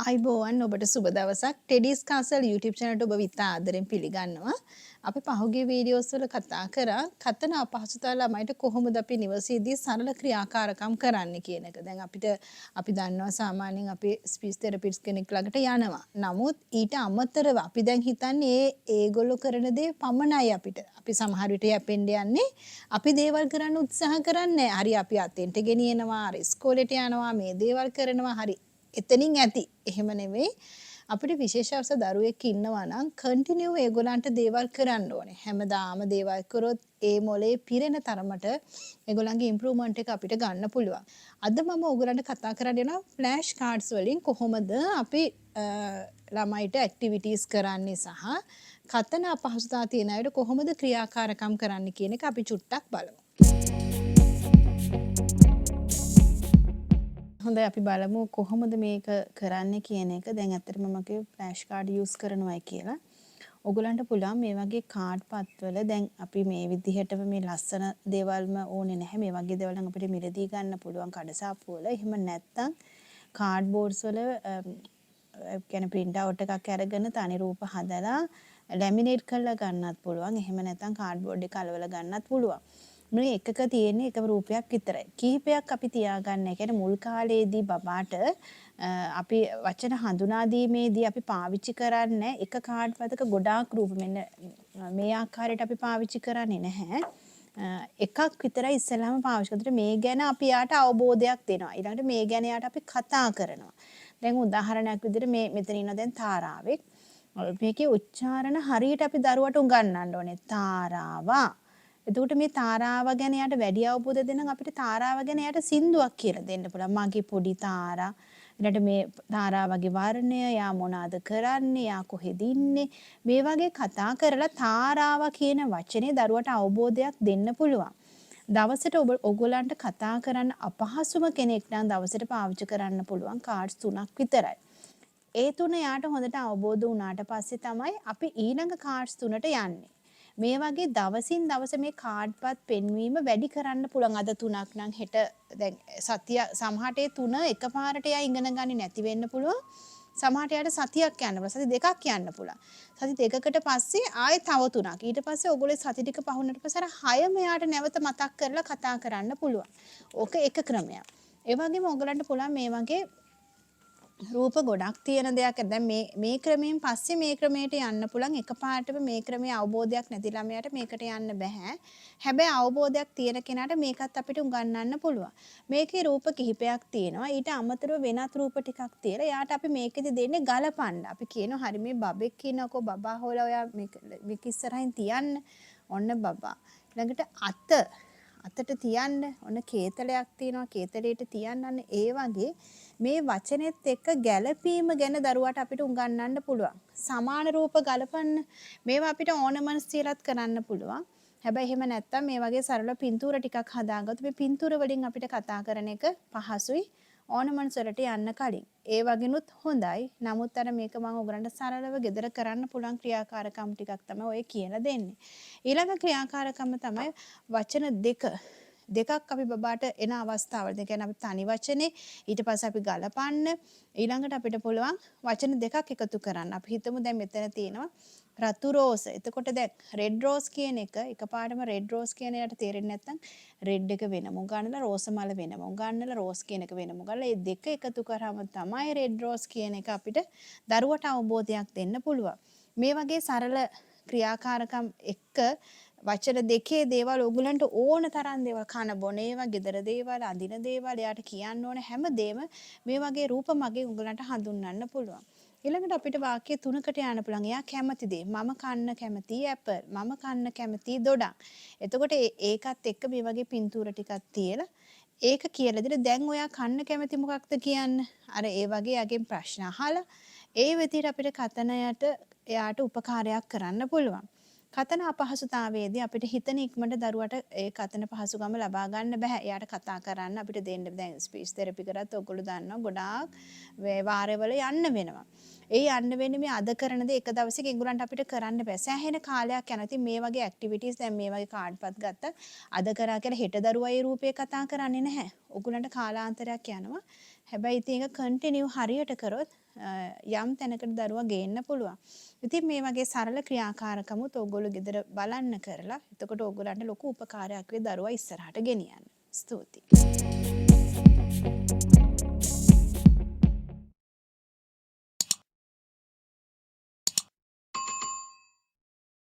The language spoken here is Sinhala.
ආයිබෝවන් ඔබට සුබ දවසක් teddyscastle YouTube channel එකට ඔබ විතා ආදරෙන් පිළිගන්නවා. අපි පහුගිය වීඩියෝස් වල කතා කරා කතන අපහසුතාව ළමයිට කොහොමද අපි නිවසේදී සරල ක්‍රියාකාරකම් කරන්න කියන එක. දැන් අපි දන්නවා සාමාන්‍යයෙන් අපි ස්පීච් තෙරපිස්ට් කෙනෙක් ළඟට යනවා. නමුත් ඊට අමතරව අපි දැන් හිතන්නේ ඒගොල්ලෝ කරන දේ පමණයි අපිට. අපි සමහර විට යැපෙන්න යන්නේ අපි දේවල් කරන්න උත්සාහ කරන්නේ. හරි අපි අතෙන්ට ගෙනියනවා, හරි ඉස්කෝලේට යනවා, මේ දේවල් කරනවා, හරි එතනින් ඇති. එහෙම නෙවෙයි. අපිට විශේෂ අවශ්‍ය දරුවෙක් ඉන්නවා නම් කන්ටිනියු ඒගොල්ලන්ට දේවල් කරන්න ඕනේ. හැමදාම දේවල් කරොත් ඒ මොලේ පිරෙන තරමට ඒගොල්ලන්ගේ ඉම්ප්‍රූව්මන්ට් එක අපිට ගන්න පුළුවන්. අද මම ඕගොල්ලන්ට කතා කරන්න යනවා ෆ්ලෑෂ් කාඩ්ස් වලින් කොහොමද අපි ළමයිට ඇක්ටිවිටීස් කරන්නේ සහ කතන අපහසුතාව තියෙන අයට කොහොමද ක්‍රියාකාරකම් කරන්න කියන එක අපි චුට්ටක් බලමු. හොඳයි අපි බලමු කොහොමද මේක කරන්නේ කියන එක. දැන් ඇත්තටම මම කිව්ව ෆ්ලෑෂ් කාඩ් යූස් කරනවායි කියලා. ඔයගලන්ට පුළුවන් මේ වගේ කාඩ් පත්වල දැන් අපි මේ විදිහටම මේ ලස්සන දේවල්ම ඕනේ නැහැ. මේ වගේ දේවල් නම් අපිට මිලදී ගන්න පුළුවන් කඩසාප්පු වල. එහෙම නැත්නම් කාඩ් බෝඩ්ස් වල කියන්නේ print out එකක් අරගෙන තනි රූප හදලා ලැමිනේට් කරලා ගන්නත් පුළුවන්. එහෙම නැත්නම් කාඩ් බෝඩ් එක අලවලා ගන්නත් පුළුවන්. මේ එකක තියෙන්නේ එකම රූපයක් විතරයි. කිහිපයක් අපි තියාගන්න. ඒ කියන්නේ මුල් කාලේදී බබාට අපි වචන හඳුනා දීමේදී අපි පාවිච්චි කරන්නේ එක කාඩ් පතක ගොඩාක් රූප මෙන්න මේ ආකාරයට අපි පාවිච්චි කරන්නේ නැහැ. එකක් විතරයි ඉස්සෙල්ලාම පාවිච්චි කරද්දී මේ ගැන අපි යාට අවබෝධයක් දෙනවා. ඊළඟට මේ ගැන යාට අපි කතා කරනවා. දැන් උදාහරණයක් විදිහට මේ මෙතන ඉන්න දැන් තාරාවෙක්. මේකේ උච්චාරණ හරියට අපි දරුවට උගන්වන්න ඕනේ. තාරාවා. එතකොට මේ තාරාව ගැන යාට වැඩි අවබෝධ දෙන්න අපිට තාරාව ගැන යාට සින්දුවක් කියලා දෙන්න පුළුවන්. මගේ පොඩි තාරා. ඊළඟට මේ තාරාවගේ වර්ණය, යා මොනවාද කරන්නේ, යා කොහෙද ඉන්නේ. මේ වගේ කතා කරලා තාරාව කියන වචනේ දරුවට අවබෝධයක් දෙන්න පුළුවන්. දවසට ඔයගොල්ලන්ට කතා කරන්න අපහසුම කෙනෙක් නම් දවසට පාවිච්චි කරන්න පුළුවන් කාඩ්ස් 3ක් විතරයි. ඒ 3 යාට හොඳට අවබෝධ වුණාට පස්සේ තමයි අපි ඊළඟ කාඩ්ස් 3ට යන්නේ. මේ වගේ දවසින් දවස මේ කාඩ්පත් පෙන්වීම වැඩි කරන්න පුළුවන්. අද 3ක් නම් හෙට දැන් සතිය සමහරට ඒ 3 එකපාරට එයා ඉගෙන ගන්නේ නැති වෙන්න පුළුවන්. සමහරට එයාට සතියක් යන්න පුළුවන්. සති දෙකක් යන්න පුළුවන්. සති දෙකකට පස්සේ ආයෙ තව 3ක්. ඊට පස්සේ ඔයගොල්ලෝ සති ටික පහුනට පස්සේ අර 6ම එයාට නැවත මතක් කරලා කතා කරන්න පුළුවන්. ඕක එක ක්‍රමයක්. ඒ වගේම ඔයගලන්ට පුළුවන් මේ වගේ රූප ගොඩක් තියෙන දෙයක්. දැන් මේ ක්‍රමයෙන් පස්සේ මේ ක්‍රමයට යන්න පුළුවන්. එකපාරටම මේ ක්‍රමයේ අවබෝධයක් නැති ළමයාට මේකට යන්න බෑ. හැබැයි අවබෝධයක් තියෙන කෙනාට මේකත් අපිට උගන්වන්න පුළුවන්. මේකේ රූප කිහිපයක් තියෙනවා. ඊට අමතරව වෙනත් රූප ටිකක් තියලා යාට අපි මේකෙදි දෙන්නේ ගලපන්න. අපි කියනවා හරි මේ බබෙක් කියනකො බබා හොලා ඔයා මේක ඉස්සරහින් තියන්න. ඔන්න බබා. ළඟට අතට තියන්න. ඔන්න කේතලයක් තියෙනවා. කේතලයට තියන්න. ඒ වගේ මේ වචනේත් එක්ක ගැළපීම ගැන දරුවාට අපිට උගන්වන්න පුළුවන්. සමාන රූප ගලපන්න. මේවා අපිට ඕනමනස් තියලත් කරන්න පුළුවන්. හැබැයි එහෙම නැත්තම් මේ වගේ සරල පින්තූර ටිකක් හදාගත්තොත් මේ පින්තූර වලින් අපිට කතා කරන එක පහසුයි ඕනමනස් වලට යන්න කලින්. ඒ වගේනුත් හොඳයි. නමුත් අර මේක මම ඔයගලන්ට සරලව ගෙදර කරන්න පුළුවන් ක්‍රියාකාරකම් ටිකක් තමයි ඔය කියලා දෙන්නේ. ඊළඟ ක්‍රියාකාරකම තමයි වචන දෙකක් අපි බබාට එන අවස්ථාවල. ඒ කියන්නේ අපි තනි වචනේ ඊට පස්සේ අපි ගලපන්න ඊළඟට අපිට පුළුවන් වචන දෙකක් එකතු කරන්න. අපි හිතමු දැන් මෙතන තියෙනවා රතු රෝස. එතකොට දැන් රෙඩ් රෝස් කියන එක එකපාරටම රෙඩ් රෝස් කියන එකට තේරෙන්නේ නැත්නම් රෙඩ් එක වෙනම ගන්නලා රෝස මල වෙනම ගන්නලා රෝස් කියන එක වෙනම ගන්නලා මේ දෙක එකතු කරාම තමයි රෙඩ් රෝස් කියන එක අපිට දරුවට අවබෝධයක් දෙන්න පුළුවන්. මේ වගේ සරල ක්‍රියාකාරකම් එක්ක වචන දෙකේ දේවල් ඕගලන්ට ඕන තරම් දේවල් කන බොන ඒවා, ගෙදර දේවල්, අඳින දේවල්, එයාට කියන්න ඕන හැමදේම මේ වගේ රූප මගේ ඕගලන්ට හඳුන්වන්න පුළුවන්. ඊළඟට අපිට වාක්‍ය 3කට යන්න පුළුවන්. එයා කැමති දේ. මම කන්න කැමති ඇපල්. මම කන්න කැමති දොඩම්. එතකොට ඒකත් එක්ක මේ වගේ පින්තූර ටිකක් තියලා ඒක කියලා දෙන්න. දැන් ඔයා කන්න කැමති මොකක්ද කියන්න. අර ඒ වගේ යගෙන් ප්‍රශ්න අහලා ඒ විදිහට අපිට කතනයට එයාට උපකාරයක් කරන්න පුළුවන්. කතන අපහසුතාවයේදී අපිට හිතන ඉක්මනට දරුවට ඒ කතන පහසුකම ලබා ගන්න බෑ. එයාට කතා කරන්න අපිට දෙන්න දැන් ස්පීච් තෙරපි කරත් ඔයගොල්ලෝ දන්නවා ගොඩාක් වාරවල යන්න වෙනවා. ඒ යන්න වෙන්නේ මේ අද කරන දේ එක දවසක ඒගොල්ලන්ට අපිට කරන්න බෑ. සෑහෙන කාලයක් යනවා. ඉතින් මේ වගේ ඇක්ටිවිටීස් දැන් මේ වගේ කාඩ්පත් ගත්තා. අද කරා කියලා හෙට දරුවා ඒ රූපේ කතා කරන්නේ නැහැ. ඔයගොල්ලන්ට කාලාන්තරයක් යනවා. හැබැයි ඉතින් ඒක කන්ටිනියු හරියට කරොත් යම් තැනකට දරුවා ගේන්න පුළුවන්. ඉතින් මේ වගේ සරල ක්‍රියාකාරකමුත් ඕගොල්ලෝ ගෙදර බලන්න කරලා එතකොට ඕගොල්ලන්ට ලොකු උපකාරයක් වෙයි දරුවා ඉස්සරහට ගෙනියන්න. ස්තුතියි.